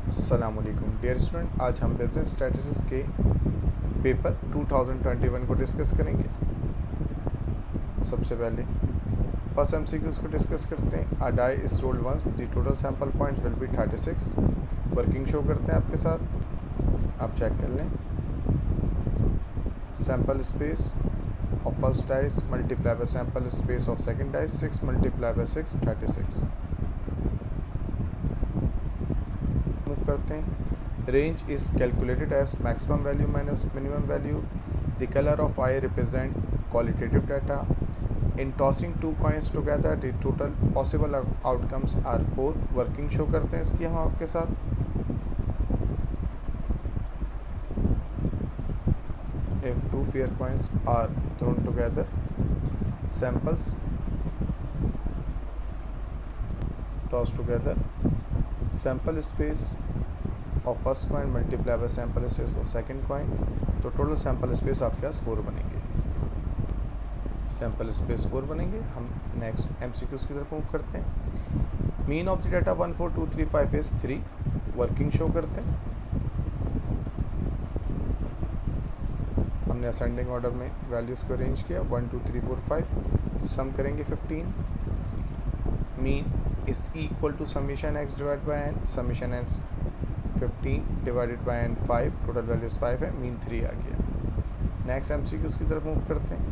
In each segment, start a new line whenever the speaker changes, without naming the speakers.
अस्सलामुअलैकुम dear student, आज हम बिजनेस स्टैटिस्टिक्स के पेपर 2021 को डिस्कस करेंगे। सबसे पहले फर्स्ट एमसीक्यूज को डिस्कस करते हैं। A die is rolled once the total sample points will be 36। Working show करते हैं आपके साथ, आप चेक कर लें। Sample space of first dice multiply by sample space of second dice 6 multiply by 6 36। Move करते हैं। Range is calculated as maximum value minus minimum value. The colour of eye represent qualitative data. In tossing two coins together the total possible outcomes are 4। Working show करते हैं इसकी हम आपके साथ। If two fair coins are thrown together, samples tossed together, sample space of first coin multiply by sample space of second coin, तो total sample space आपके पास 4 बनेंगे। Sample space 4 बनेंगे। हम नेक्स्ट एमसीक्यूज की तरफ मूव करते हैं। Mean of the data 1 4 2 3 5 is 3। Working show करते हैं। हमने असेंडिंग ऑर्डर में वैल्यूज़ को अरेंज किया 1 2 3 4 5। सम करेंगे 15। Mean is equal to summation x divide by n. Summation x 15 divided by n 5। Total values 5 है, मीन 3 आ गया। नेक्स्ट एमसीक्यूज की तरफ मूव करते हैं।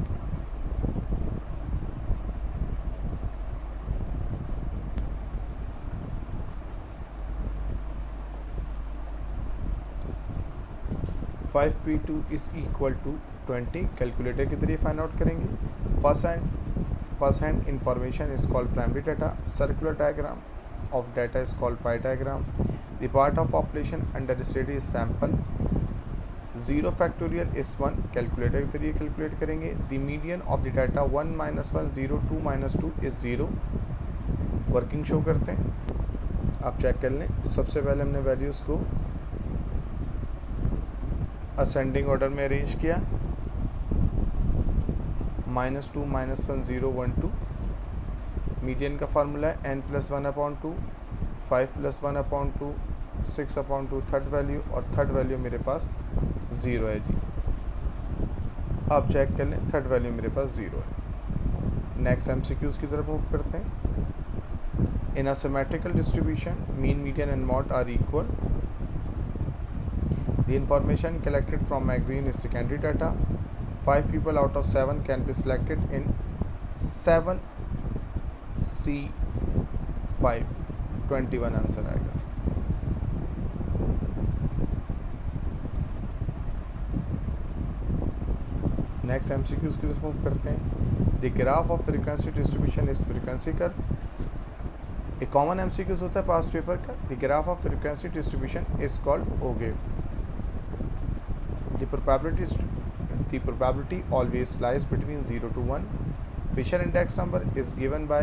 Five P2 is equal to 20। Calculator के जरिए फाइंड आउट करेंगे। First hand information is called primary data. Circular diagram of data is called pie diagram. The part of population under study is sample. 0 factorial is 1। Calculator के जरिए calculate करेंगे। The median of the data 1 -1 0 2 -2 is 0। Working show करते हैं, आप check कर लें। सबसे पहले हमने वैल्यूज़ को असेंडिंग ऑर्डर में अरेंज किया। -2 -1 0 1 2। मीडियन का फार्मूला है n+1/2, 5+1/2, 6/2 थर्ड वैल्यू, और थर्ड वैल्यू मेरे पास 0 है जी। आप चेक कर लें, थर्ड वैल्यू मेरे पास 0 है। नेक्स्ट एमसीक्यूज की तरफ मूव करते हैं। In a symmetrical distribution mean median and mode are equal. The information collected from magazine is secondary data. 5 people out of 7 can be selected in 7C5। 21 answer आएगा। Next MCQs की तरफ move करते हैं। The graph of frequency distribution is frequency curve. एक common MCQs होता है past paper का। The graph of frequency distribution is called ogive. The probability always lies between 0 to 1. Fisher index number is given by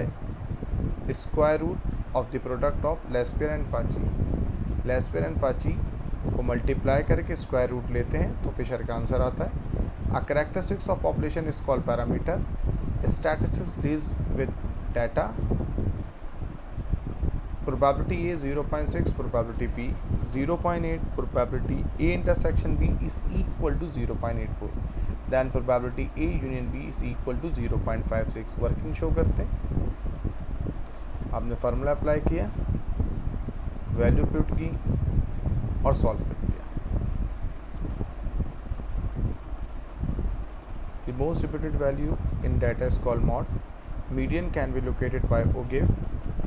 square root of the product of Laspere and Pachi. Laspere and Pachi को multiply करके square root लेते हैं तो Fisher का answer आता है। A characteristics of population is called parameter. Statistics deals with data. Probability A 0.6, probability B 0.8, probability A intersection B is equal to 0.84, then probability A union B is equal to 0.56। Working show करते हैं। आपने formula apply किया, value put की और solve कर दिया। The most repeated value in data is called mod. Median can be located by OGIF.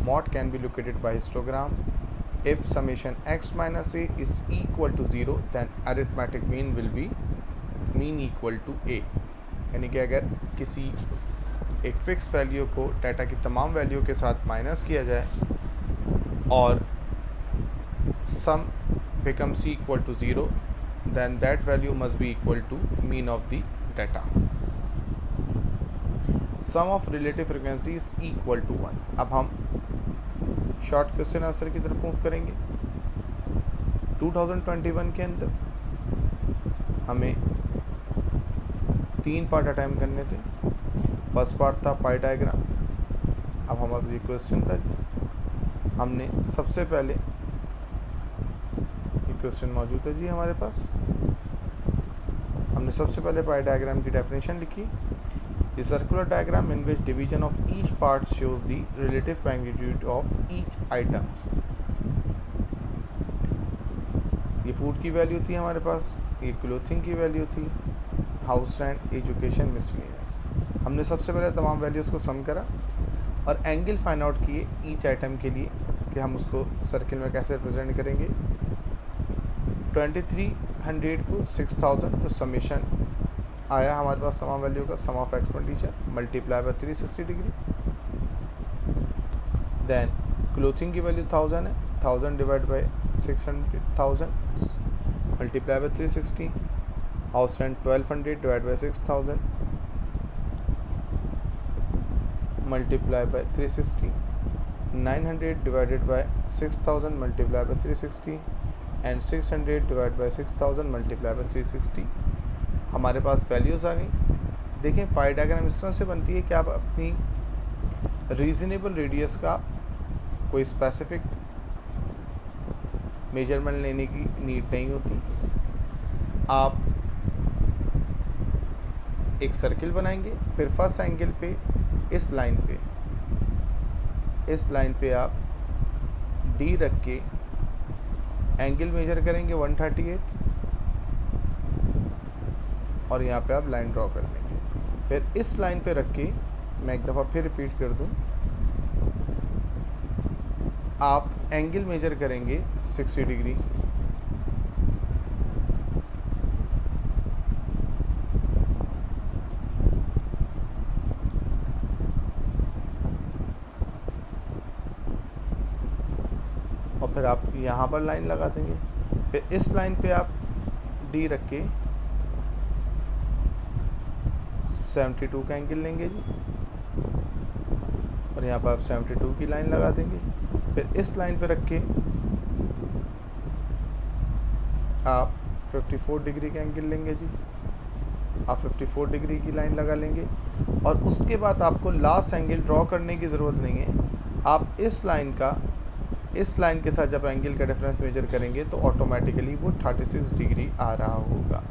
Mod can be located by histogram. If summation x minus a is equal to 0, then arithmetic mean will be mean equal to a। यानी कि अगर किसी एक fix value को data की तमाम value के साथ माइनस किया जाए और सम becomes equal to 0, then that value must be equal to mean of the data. Sum of relative frequency is equal to 1। अब हम शॉर्ट क्वेश्चन आंसर की तरफ मूव करेंगे। 2021 के अंदर हमें 3 पार्ट अटैम्प्ट करने थे। फर्स्ट पार्ट था पाई डायग्राम। अब हमारा ये क्वेश्चन था जी, हमने सबसे पहले क्वेश्चन मौजूद है जी हमारे पास। हमने सबसे पहले पाई डायग्राम की डेफिनेशन लिखी। The circular diagram in which division of each part shows the relative magnitude of each items. ये फूड की वैल्यू थी हमारे पास, ये क्लोथिंग की वैल्यू थी, हाउस रेंट, एजुकेशन, मिसलेनियस। हमने सबसे पहले तमाम वैल्यूज़ को सम करा और एंगल फाइंड आउट किए ईच आइटम के लिए कि हम उसको सर्किल में कैसे रिप्रेजेंट करेंगे। 2300 को 6000 तो समेशन आया हमारे पास तमाम वैल्यू का, sum of expenditure multiply by 360 degree. Then clothing की वैल्यू 1000 है, 1000 divide by 600,000 multiply by 360। House rent 1200 divide by 6000 multiply by 360। 900 divided by 6000 multiplied by 360 and 600 divided by 6000 multiplied by 360। हमारे पास वैल्यूज़ आ गई। देखें पाई diagram इस तरह से बनती है कि आप अपनी रीजनेबल रेडियस का कोई स्पेसिफिक मेजरमेंट लेने की नीड नहीं होती। आप एक सर्किल बनाएंगे, फिर फर्स्ट एंगल पे इस लाइन पे आप डी रख के एंगल मेजर करेंगे 138 और यहाँ पे आप लाइन ड्रॉ कर लेंगे। फिर इस लाइन पे रख के, मैं एक दफ़ा फिर रिपीट कर दूँ, आप एंगल मेजर करेंगे 60 डिग्री। और फिर आप यहाँ पर लाइन लगा देंगे। फिर इस लाइन पे आप डी रख के 72 का एंगल लेंगे जी और यहाँ पर आप 72 की लाइन लगा देंगे। फिर इस लाइन पे रख के आप 54 डिग्री का एंगल लेंगे जी, आप 54 डिग्री की लाइन लगा लेंगे। और उसके बाद आपको लास्ट एंगल ड्रॉ करने की ज़रूरत नहीं है। आप इस लाइन के साथ जब एंगल का डिफरेंस मेजर करेंगे तो ऑटोमेटिकली वो 36 डिग्री आ रहा होगा।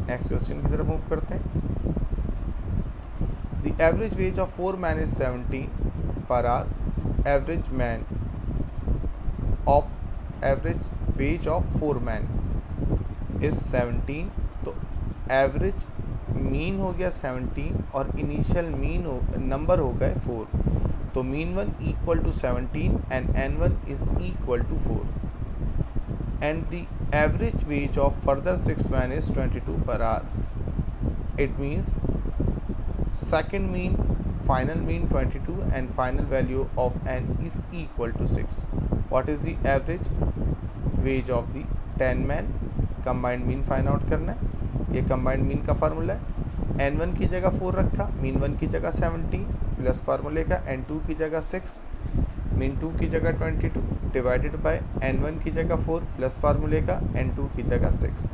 नेक्स्ट क्वेश्चन की तरफ मूव करते हैं। The average wage of 4 man is 70 per hour. Average wage of 4 man is 17। तो एवरेज मीन हो गया 17 और इनिशियल नंबर हो गए 4। तो mean 1 equal to 17 and n1 is equal to 4 and the average wage of further 6 man is 22 per hour. It means second mean, final mean 22 and final value of n is equal to 6। What is the average wage of the 10 man? Combined mean find out करना है। ये combined mean का formula है। n1 की जगह 4 रखा, mean 1 की जगह 17 प्लस फार्मूले का n2 की जगह 6, मीन 2 की जगह 22 डिवाइडेड बाय n1 की जगह 4 प्लस फार्मूले का n2 की जगह 6।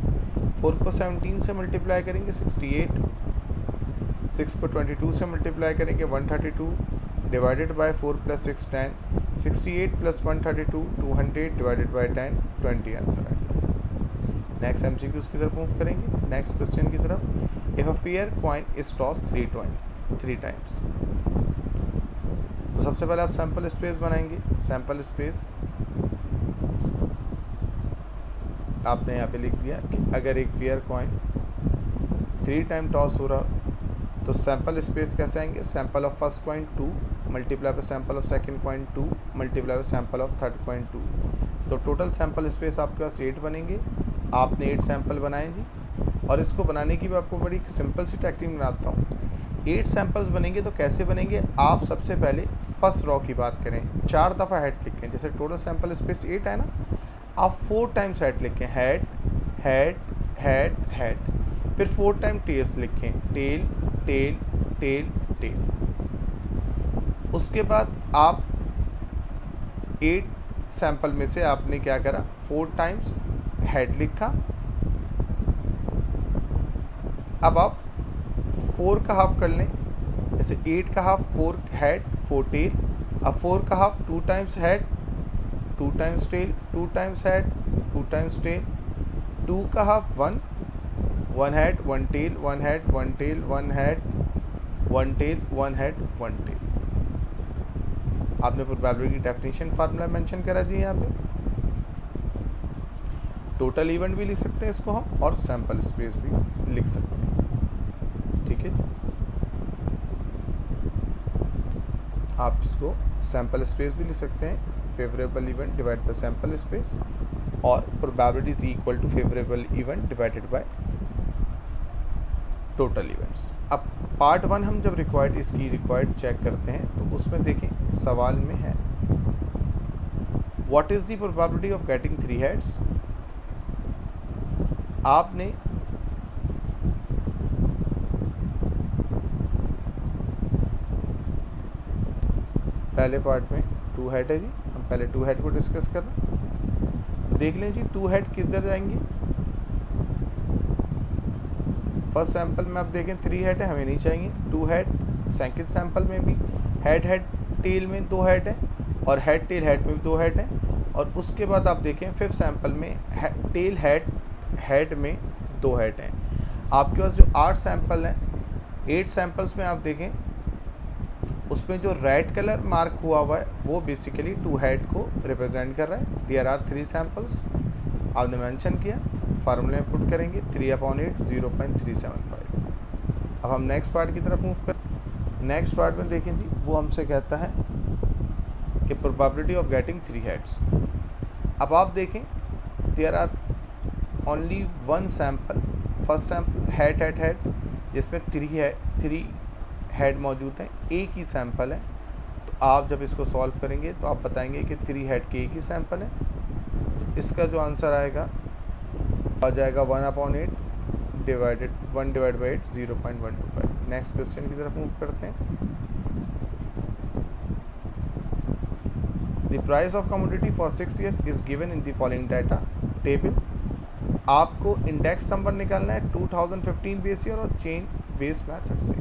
4 को 17 से मल्टीप्लाई करेंगे 68, 6 को 22 से मल्टीप्लाई करेंगे 132 divided by 4 plus 6 10, 68 plus 132 200 divided by 10 20 answer है। नेक्स्ट MCQs की तरफ मूव करेंगे। नेक्स्ट क्वेश्चन की तरफ। If a fair coin is toss 3 times. तो सबसे पहले आप सैंपल स्पेस बनाएंगे। सैंपल स्पेस आपने यहाँ पे लिख दिया कि अगर एक फेयर कॉइन 3 टाइम टॉस हो रहा तो सैंपल स्पेस कैसे आएंगे? Sample of first coin 2 multiply by sample of second coin 2 multiply by sample of third coin 2। तो टोटल सैंपल स्पेस आपके पास 8 बनेंगे। आपने 8 सैंपल बनाए जी और इसको बनाने की भी आपको बड़ी सिंपल सी टेक्निक बनाता हूँ। 8 सैंपल्स बनेंगे तो कैसे बनेंगे? आप सबसे पहले फर्स्ट रॉ की बात करें, 4 दफ़ा हेड लिखें। जैसे टोटल सैंपल स्पेस 8 है ना, आप 4 टाइम्स हेड लिखें, हेड हेड हेड हेड। फिर 4 टाइम टेल्स लिखें, टेल टेल टेल टेल। उसके बाद आप 8 सैंपल में से आपने क्या करा, 4 टाइम्स हेड लिखा। अब आप 4 का हाफ कर लें, जैसे 8 का हाफ 4 हेड 4 टेल। अब 4 का half 2 times head 2 times tail 2 times head times tail, 2 का half 1, 1 head 1 tail, 1 head 1 tail, 1 head 1 tail, 1 head 1 tail. आपने प्रोबेबिलिटी डेफिनेशन फार्मूला मेंशन करा जी यहाँ पे। टोटल इवेंट भी लिख सकते हैं इसको हम, और सैंपल स्पेस भी लिख सकते हैं। ठीक है जी, आप इसको सैंपल स्पेस भी लिख सकते हैं, favourable event divide by sample space, और probability is equal to favourable event divided by total events. अब पार्ट 1 हम जब इसकी रिक्वायर्ड चेक करते हैं तो उसमें देखें सवाल में है what is the probability of getting 3 heads. आपने पहले पार्ट में 2 हेड है जी, हम पहले 2 हेड को डिस्कस कर रहे हैं। देख लें जी 2 हेड किधर जाएंगे। फर्स्ट सैंपल में आप देखें 3 हेड है, हमें नहीं चाहिए 2 हेड। सेकंड सैंपल में भी हेड टेल में 2 हेड है, और हेड टेल हेड में 2 हेड है। और उसके बाद आप देखें फिफ्थ सैंपल में टेल हेड में 2 हेड हैं। आपके पास जो 8 सैंपल हैं, 8 सैंपल्स में आप देखें उसमें जो रेड कलर मार्क हुआ हुआ है वो बेसिकली 2 हेड को रिप्रेजेंट कर रहा है। देयर आर 3 सैंपल्स, आपने मेंशन किया, फार्मूले में पुट करेंगे 3/8 0.375। अब हम नेक्स्ट पार्ट की तरफ मूव करें। नेक्स्ट पार्ट में देखें जी, वो हमसे कहता है कि प्रोबेबिलिटी ऑफ गेटिंग 3 हेड्स। अब आप देखें there are only 1 sample, first sample head जिसमें 3 हेड मौजूद हैं, एक ही सैंपल है। तो आप जब इसको सॉल्व करेंगे तो आप बताएंगे कि 3 हेड के एक ही सैंपल है। तो इसका जो आंसर आएगा आ जाएगा 1/8 divided 1 divide by 8 0.125। Next question की तरफ मूव करते हैं। The price of commodity for 6 year is given in the following data table. आपको इंडेक्स नंबर निकालना है 2015 बेस ईयर और चेन बेस मेथड से।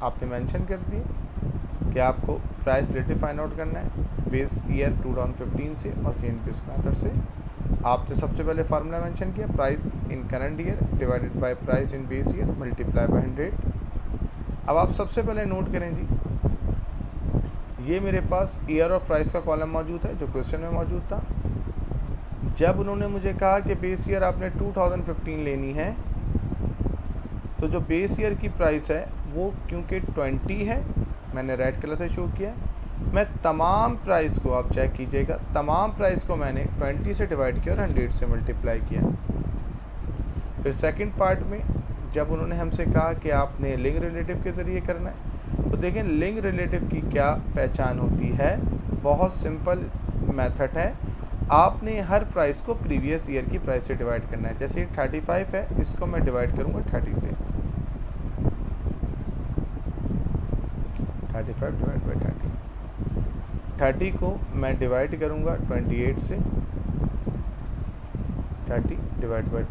आपने मेंशन कर दिया कि आपको प्राइस रिलेटिव फाइंड आउट करना है बेस ईयर 2015 से और चेन बेस मेथड से। आपने सबसे पहले फार्मूला मेंशन किया price in current year divided by price in base year multiply by 100। अब आप सबसे पहले नोट करें जी, ये मेरे पास ईयर और प्राइस का कॉलम मौजूद है जो क्वेश्चन में मौजूद था। जब उन्होंने मुझे कहा कि बेस ईयर आपने 2015 लेनी है, तो जो बेस ईयर की प्राइस है वो क्योंकि 20 है, मैंने रेड कलर से शो किया, मैं तमाम प्राइस को आप चेक कीजिएगा, तमाम प्राइस को मैंने 20 से डिवाइड किया और 100 से मल्टीप्लाई किया। फिर सेकंड पार्ट में जब उन्होंने हमसे कहा कि आपने लिंक रिलेटिव के ज़रिए करना है, तो देखें लिंक रिलेटिव की क्या पहचान होती है। बहुत सिंपल मेथड है, आपने हर प्राइस को प्रीवियस ईयर की प्राइस से डिवाइड करना है। जैसे 35 है, इसको मैं डिवाइड करूँगा 30 से, 35 डिवाइड बाई 30 को मैं डिवाइड करूँगा 28 से, 30 डिवाइड बाई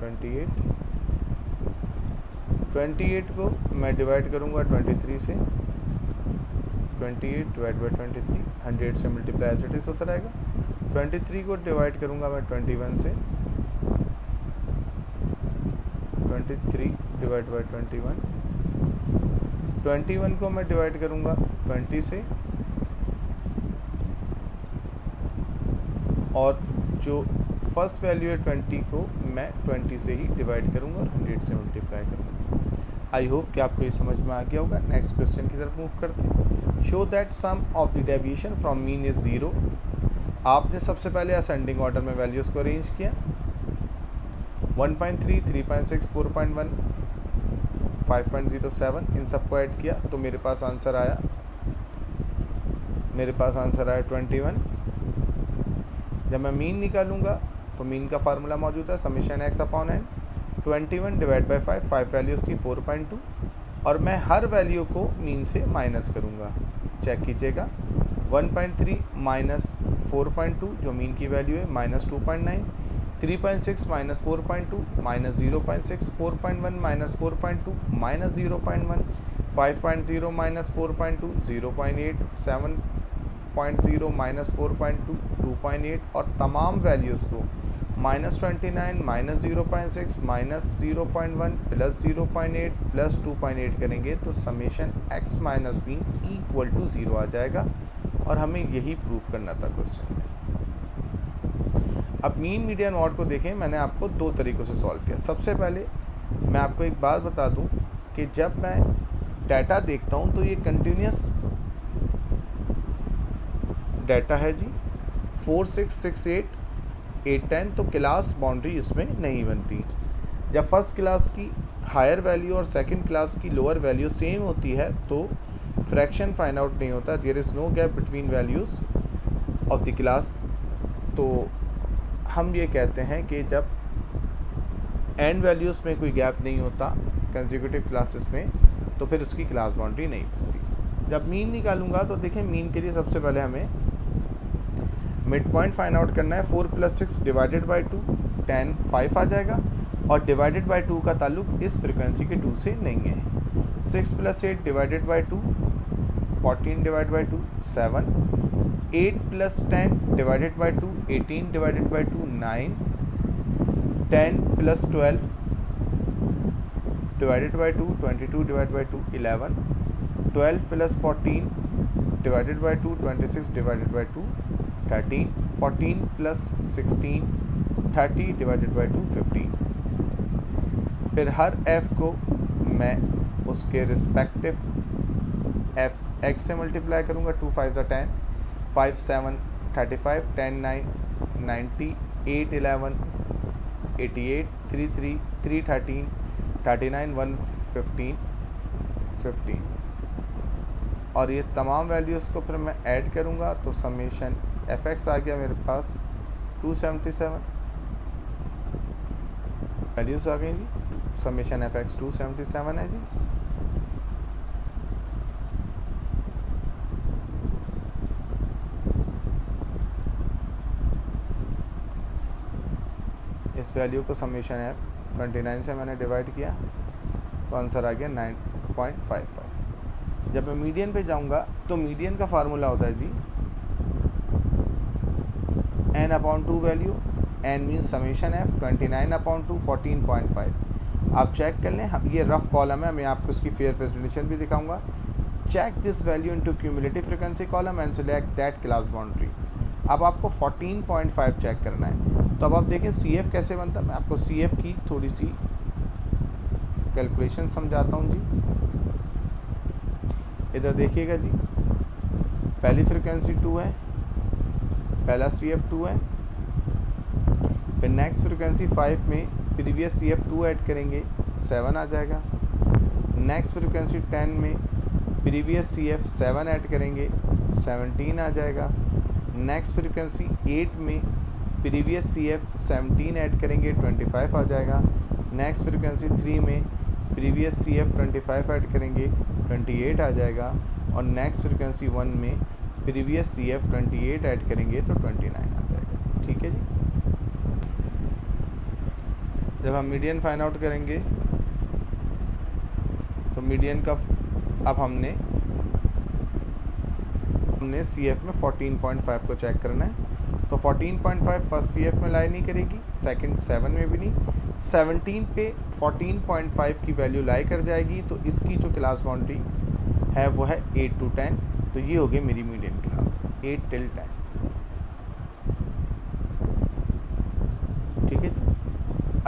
28 को मैं डिवाइड करूँगा 23 से, 28 डिवाइड बाई 23, 100 से मल्टीप्लाई एज इट इज होता रहेगा। 23 को डिवाइड करूँगा मैं 21 से, 23 डिवाइड बाई 21 को मैं डिवाइड करूँगा 20 से, और जो फर्स्ट वैल्यू है 20 को मैं 20 से ही डिवाइड करूँगा और 100 से मल्टीप्लाई करूँगा। आई होप कि आपको ये समझ में आ गया होगा। नेक्स्ट क्वेश्चन की तरफ मूव करते हैं। Show that sum of the deviation from mean is 0। आपने सबसे पहले असेंडिंग ऑर्डर में वैल्यूज़ को अरेंज किया, 1.3, 3.6, 4.1, 5.07, इन सबको ऐड किया तो मेरे पास आंसर आया 21। जब मैं मीन निकालूंगा तो मीन का फार्मूला मौजूद है summation x upon n, 21 divide by 5 values थी 4.2, और मैं हर वैल्यू को मीन से माइनस करूंगा। चेक कीजिएगा, 1.3 माइनस 4.2 जो मीन की वैल्यू है -2.9, 3.6 minus 4.2 minus 0.6, 4.1 minus 4.2 minus 0.1, 5.0 minus 4.2 0.8, 7.0 minus 4.2 2.8, और तमाम वैल्यूज़ को -29 -0.6 -0.1 प्लस 0.8 प्लस 2.8 करेंगे तो summation x minus mean equal to 0 आ जाएगा और हमें यही प्रूफ करना था क्वेश्चन में। अब मीन मीडियन मॉड को देखें, मैंने आपको दो तरीक़ों से सॉल्व किया। सबसे पहले मैं आपको एक बात बता दूं कि जब मैं डाटा देखता हूं तो ये कंटिन्यूस डाटा है जी, 4 6 6 8 8 10, तो क्लास बाउंड्री इसमें नहीं बनती। जब फर्स्ट क्लास की हायर वैल्यू और सेकंड क्लास की लोअर वैल्यू सेम होती है तो फ्रैक्शन फाइंड आउट नहीं होता, there is no gap between values of the class. तो हम ये कहते हैं कि जब एंड वैल्यूज़ में कोई गैप नहीं होता कंसेक्यूटिव क्लासेस में तो फिर उसकी क्लास बाउंड्री नहीं बनती। जब मीन निकालूंगा तो देखें, मीन के लिए सबसे पहले हमें मिड पॉइंट फाइंड आउट करना है। 4 + 6 डिवाइडेड बाई 2 10 5 आ जाएगा और डिवाइडेड बाई 2 का ताल्लुक इस फ्रिक्वेंसी के 2 से नहीं है। 6 + 8 divided by 2 14 divide by 2 7, 8 + 10 divided by 2 18 divided by 2 9, 10 + 12 divided by 2 22 divide by 2 11, 12 + 14 divided by 2 26 divided by 2 13, 14 + 16 30 divided by 2 15। फिर हर f को मैं उसके रिस्पेक्टिव x से मल्टीप्लाई करूँगा। 2 5 10, 5 7 35, 10 9 90, 8 11 88, 3 3 3 13 39 1 15 15 और ये तमाम वैल्यूज़ को फिर मैं ऐड करूँगा तो समेशन fx आ गया मेरे पास 277 वैल्यूज़ आ गई जी। समेशन fx 277 है जी। इस वैल्यू को समेशन f 29 से मैंने डिवाइड किया तो आंसर आ गया 9.55। जब मैं मीडियन पे जाऊंगा तो मीडियन का फार्मूला होता है जी n/2 value, n means summation f 29/2 14.5। आप चेक कर लें, हम ये रफ कॉलम है, मैं आपको उसकी फेयर प्रेजेंटेशन भी दिखाऊंगा। Check this value into cumulative frequency column and select that class boundary. अब आपको 14.5 चेक करना है। तो अब आप देखें CF कैसे बनता है। मैं आपको CF की थोड़ी सी कैलकुलेशन समझाता हूँ जी। इधर देखिएगा जी, पहली फ्रीक्वेंसी 2 है, पहला CF 2 है, फिर नेक्स्ट फ्रीक्वेंसी 5 में प्रीवियस CF 2 ऐड करेंगे 7 आ जाएगा। नेक्स्ट फ्रीक्वेंसी 10 में प्रीवियस CF 7 ऐड करेंगे 17 आ जाएगा। नेक्स्ट फ्रीक्वेंसी 8 में प्रीवियस CF 17 ऐड करेंगे 25 आ जाएगा। नेक्स्ट फ्रीक्वेंसी 3 में प्रीवियस CF 25 ऐड करेंगे 28 आ जाएगा और नेक्स्ट फ्रीक्वेंसी 1 में प्रीवियस CF 28 ऐड करेंगे तो 29 आ जाएगा। ठीक है जी। जब हम मीडियन फाइंड आउट करेंगे तो मीडियन का अब हमने CF में 14.5 को चेक करना है। तो 14.5 फर्स्ट CF में लाई नहीं करेगी, सेकंड 7 में भी नहीं, 17 पे 14.5 की वैल्यू लाई कर जाएगी तो इसकी जो क्लास बाउंड्री है वो है 8 to 10। तो ये हो गई मेरी मीडियन क्लास 8 till 10। ठीक है जी।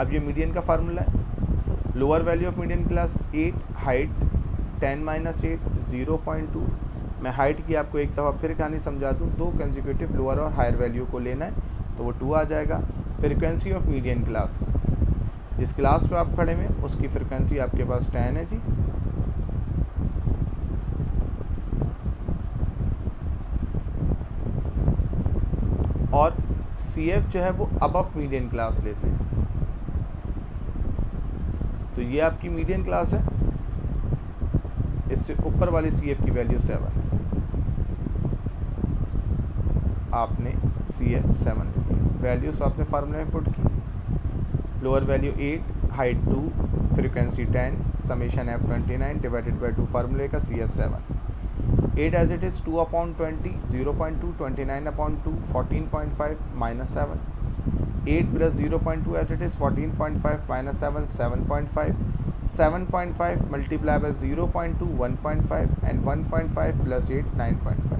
अब ये मीडियन का फार्मूला है। Lower value of median class 8, height 10 - 8 0.2। मैं हाइट की आपको एक दफ़ा फिर कहानी समझा दूँ। 2 कंसेक्यूटिव लोअर और हायर वैल्यू को लेना है तो वो 2 आ जाएगा। फ्रीक्वेंसी ऑफ मीडियन क्लास, जिस क्लास पे आप खड़े में उसकी फ्रीक्वेंसी आपके पास 10 है जी। और CF जो है वो अबव मीडियन क्लास लेते हैं। तो ये आपकी मीडियन क्लास है, इससे ऊपर वाली CF की वैल्यू 7 है। आपने CF 7 ले लिया, वैल्यूज आपने फार्मूले में पुट की। Lower value 8, height 2, frequency 10, summation f 29 divided by 2 फार्मूले का CF 7। 8 as it is 2/20, 0.2, 29/2, 14.5 -7, 8 plus 0.2 as it is 14.5 minus 7 7.5. 7.5 multiplied by 0.2 1.5 and 1.5 plus 8 9.5.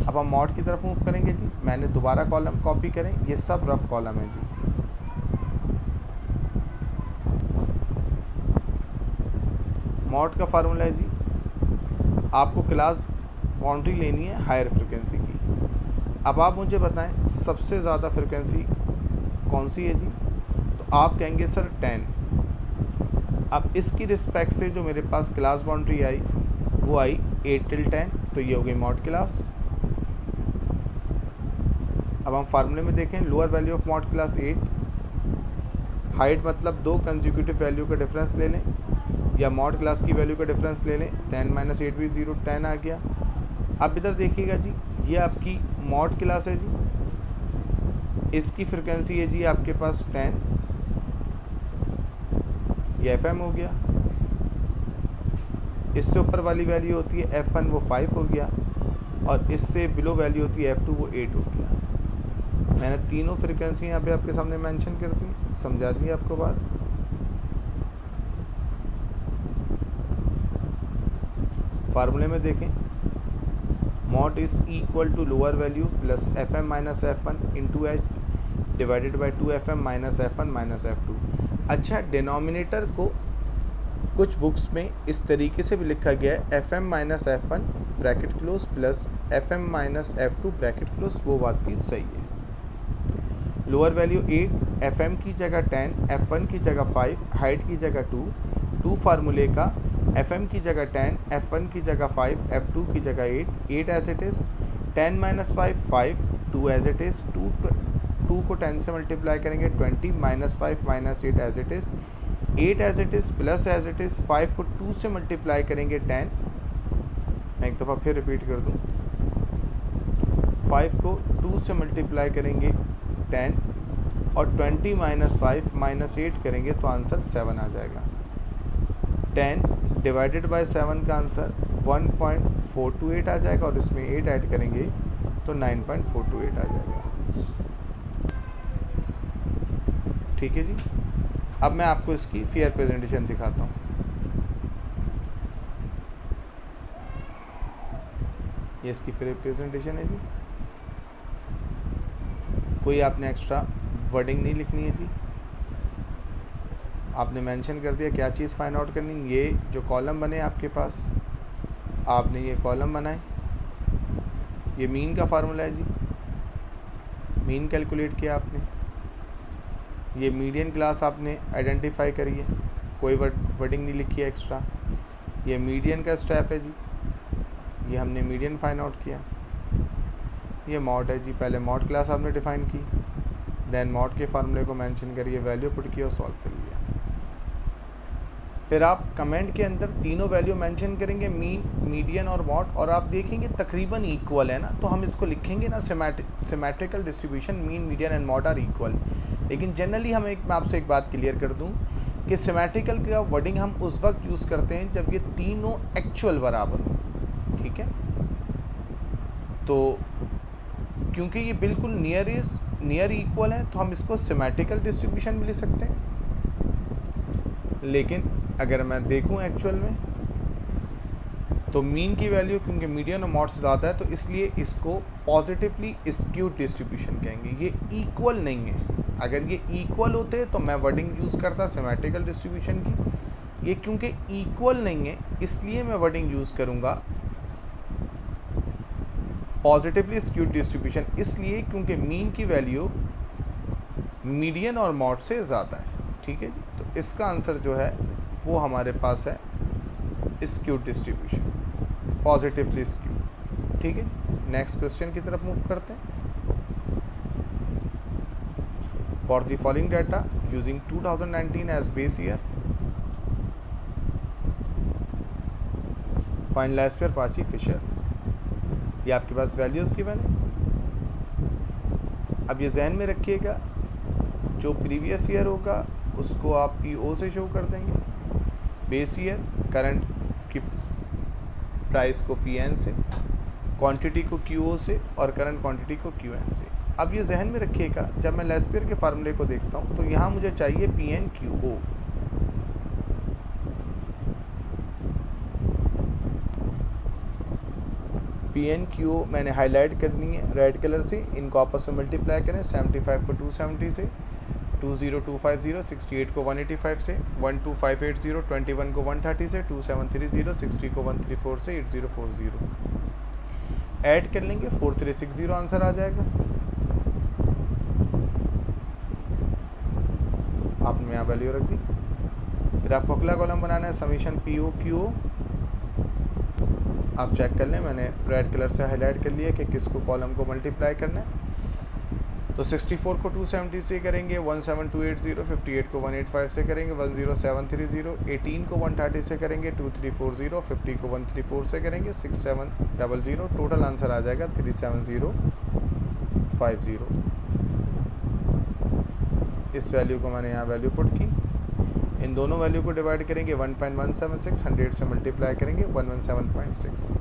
अब हम मॉड की तरफ मूव करेंगे जी। मैंने दोबारा कॉलम कॉपी करें, ये सब रफ कॉलम है जी। मॉड का फार्मूला है जी, आपको क्लास बाउंड्री लेनी है हायर फ्रिक्वेंसी की। अब आप मुझे बताएं सबसे ज़्यादा फ्रिक्वेंसी कौन सी है जी? तो आप कहेंगे सर 10। अब इसकी रिस्पेक्ट से जो मेरे पास क्लास बाउंड्री आई वो आई 8 till 10, तो ये हो गई मॉड क्लास। अब हम फार्मूले में देखें, lower value of mod class 8, height मतलब दो कंसेक्यूटिव वैल्यू का डिफरेंस ले लें या मॉड क्लास की वैल्यू का डिफरेंस ले लें। 10 माइनस 8 भी 0, 10 आ गया। अब इधर देखिएगा जी, ये आपकी मॉड क्लास है जी, इसकी फ्रिक्वेंसी है जी आपके पास 10, ये FM हो गया। इससे ऊपर वाली वैल्यू होती है F1, वो 5 हो गया, और इससे बिलो वैल्यू होती है F2, वो 8 हो गया। मैंने तीनों फ्रिक्वेंसी यहाँ पे आपके सामने मेंशन कर दी, समझा दी आपको बात। फार्मूले में देखें, mode is equal to lower value plus FM minus F1 into H divided by 2FM minus F1 minus F2। अच्छा, डिनोमिनेटर को कुछ बुक्स में इस तरीके से भी लिखा गया है FM minus F1 bracket close plus FM minus F2 bracket close, वो बात भी सही है। लोअर वैल्यू 8, FM की जगह 10, F1 की जगह 5, हाइट की जगह 2 फार्मूले का FM की जगह 10, F1 की जगह 5, F2 की जगह 8 as it is. 10 minus 5 2 as it is. 2 को 10 से मल्टीप्लाई करेंगे 20 minus 5 minus 8 as it is. 8 as it is plus as it is. 5 को 2 से मल्टीप्लाई करेंगे 10। मैं एक दफ़ा फिर रिपीट कर दूँ, 5 को 2 से मल्टीप्लाई करेंगे 10 और 20 माइनस 5 माइनस 8 करेंगे तो आंसर 7 आ जाएगा। 10 डिवाइडेड बाय 7 का आंसर 1.428 आ जाएगा, और इसमें 8 ऐड करेंगे तो 9.428 आ जाएगा। ठीक है जी। अब मैं आपको इसकी फेयर प्रेजेंटेशन दिखाता हूँ। ये इसकी फेयर प्रेजेंटेशन है जी। कोई आपने एक्स्ट्रा वर्डिंग नहीं लिखनी है जी, आपने मेंशन कर दिया क्या चीज़ फाइंड आउट करनी। ये जो कॉलम बने आपके पास, आपने ये कॉलम बनाए, ये मीन का फार्मूला है जी, मीन कैलकुलेट किया आपने। ये मीडियन क्लास आपने आइडेंटिफाई करी है, कोई वर्डिंग नहीं लिखी है एक्स्ट्रा। ये मीडियन का स्टेप है जी, ये हमने मीडियन फाइंड आउट किया। ये मॉड है जी, पहले मॉड क्लास आपने डिफाइन की, देन मॉड के फार्मूले को मेंशन करिए, वैल्यू पुट किया और सॉल्व कर लिया। फिर आप कमेंट के अंदर तीनों वैल्यू मेंशन करेंगे, मीन, मीडियन और मॉड, और आप देखेंगे तकरीबन इक्वल है ना, तो हम इसको लिखेंगे ना symmetrical distribution, mean median and mode are equal. लेकिन जनरली मैं आपसे एक बात क्लियर कर दूं कि सिमेट्रिकल का वर्डिंग हम उस वक्त यूज़ करते हैं जब ये तीनों एक्चुअल बराबर हो। ठीक है, तो क्योंकि ये बिल्कुल नियर इक्वल है तो हम इसको सिमेट्रिकल डिस्ट्रीब्यूशन भी ले सकते हैं। लेकिन अगर मैं देखूं एक्चुअल में तो मीन की वैल्यू क्योंकि मीडियन और मॉड से ज़्यादा है, तो इसलिए इसको पॉजिटिवली स्क्यूड डिस्ट्रीब्यूशन कहेंगे। ये इक्वल नहीं है। अगर ये इक्वल होते तो मैं वर्डिंग यूज़ करता सिमेट्रिकल डिस्ट्रीब्यूशन की। ये क्योंकि इक्वल नहीं है इसलिए मैं वर्डिंग यूज़ करूँगा पॉजिटिवली स्क्यूड डिस्ट्रीब्यूशन, इसलिए क्योंकि मीन की वैल्यू मीडियन और मॉड से ज़्यादा है। ठीक है जी, तो इसका आंसर जो है वो हमारे पास है स्क्यूड डिस्ट्रीब्यूशन, पॉजिटिवली स्क्यूड। ठीक है, नेक्स्ट क्वेश्चन की तरफ मूव करते हैं। For the following data using 2019 as base year, find Laspeyres, Paasche, Fisher. ये आपके पास वैल्यूज़ गिवन है। अब ये जहन में रखिएगा, जो प्रीवियस ईयर होगा उसको आप PO से शो कर देंगे, बेस ईयर करंट की प्राइस को PN से, क्वांटिटी को QO से और करंट क्वांटिटी को QN से। अब ये जहन में रखिएगा, जब मैं लेस्पियर के फार्मूले को देखता हूँ तो यहाँ मुझे चाहिए PnQO। PnQO मैंने हाईलाइट करनी है रेड कलर से, इनको आपस में मल्टीप्लाई करें। 75 को 270 से, 20250, 68 को 185 से, 12580, 21 को 130 से, 2730, 60 को 134 से, 8040 ऐड कर लेंगे, 4360 आंसर आ जाएगा। आपने यहाँ वैल्यू रख दी। फिर आपको अगला कॉलम बनाना है समीशन POQO। आप चेक कर लें, मैंने रेड कलर से हाईलाइट कर लिया कि किसको कॉलम को मल्टीप्लाई करना है। तो 64 को 270 से करेंगे, 17280, 58 को 185 से करेंगे, 10730, 18 को 130 से करेंगे, 2340, 50 को 134 से करेंगे, 6700। टोटल आंसर आ जाएगा 37050। इस वैल्यू को मैंने यहाँ वैल्यू पुट की। इन दोनों वैल्यू को डिवाइड करेंगे, 1.176, 100 से मल्टीप्लाई करेंगे, 117.6।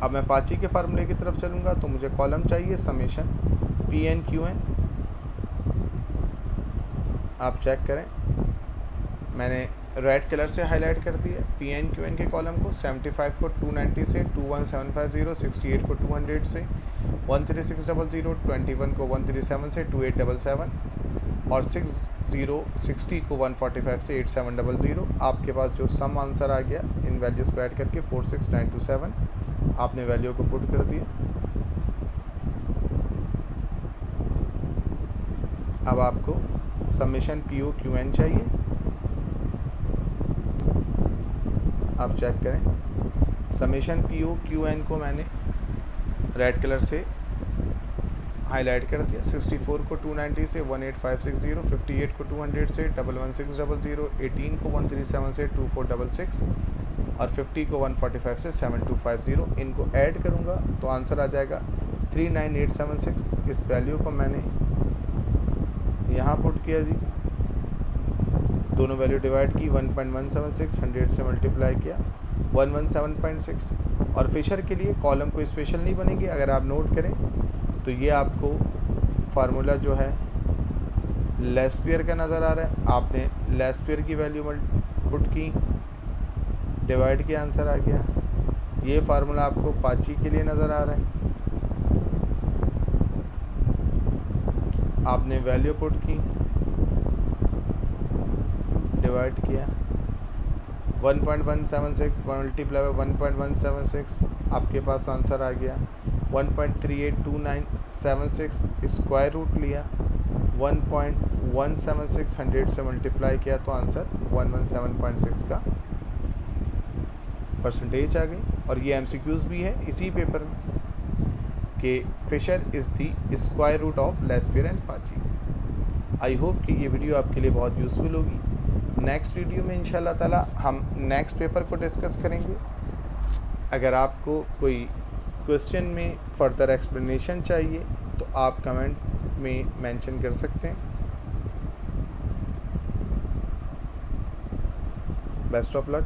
अब मैं पाची के फार्मूले की तरफ चलूँगा तो मुझे कॉलम चाहिए समेशन PnQN। आप चेक करें, मैंने रेड कलर से हाईलाइट कर दिया PnQN के कॉलम को। 75 को 290 से, 21750, 68 को 200 से, 13600, 21 को 137 से, 2877 और 60 को 145 से, 8700। आपके पास जो सम आंसर आ गया इन वैल्यूज़ को ऐड करके 46927, आपने वैल्यू को पुट कर दिया। अब आपको समेशन POQN चाहिए। आप चेक करें, समेशन POQN को मैंने रेड कलर से हाईलाइट कर दिया। 64 को 290 से, 18560, 58 को 200 से, 11600, 18 को 137 से, 2466 और 50 को 145 से, 7250। इनको ऐड करूँगा तो आंसर आ जाएगा 39876। इस वैल्यू को मैंने यहाँ पुट किया जी। दोनों वैल्यू डिवाइड की, 1.176, 100 से मल्टीप्लाई किया, 117.6। और फिशर के लिए कॉलम को स्पेशल नहीं बनेगी। अगर आप नोट करें तो ये आपको फार्मूला जो है लेस्पियर का नज़र आ रहा है। आपने लेस्पियर की वैल्यू पुट की, डिवाइड किया, आंसर आ गया। ये फार्मूला आपको पाची के लिए नज़र आ रहा है। आपने वैल्यू पुट की, डिवाइड किया, 1.176 मल्टीप्लाई बाय 1.176, आपके पास आंसर आ गया 1.382976। स्क्वायर रूट लिया, 1.176 100 से मल्टीप्लाई किया तो आंसर 117.6 का परसेंटेज आ गई। और ये MCQs भी है इसी पेपर में कि Fisher is the square root of Laspeyres and Paasche. I hope कि ये वीडियो आपके लिए बहुत यूज़फुल होगी। नेक्स्ट वीडियो में इंशाल्लाह ताला हम नेक्स्ट पेपर को डिस्कस करेंगे। अगर आपको कोई क्वेश्चन में फर्दर एक्सप्लेनेशन चाहिए तो आप कमेंट में मेंशन कर सकते हैं। Best of luck.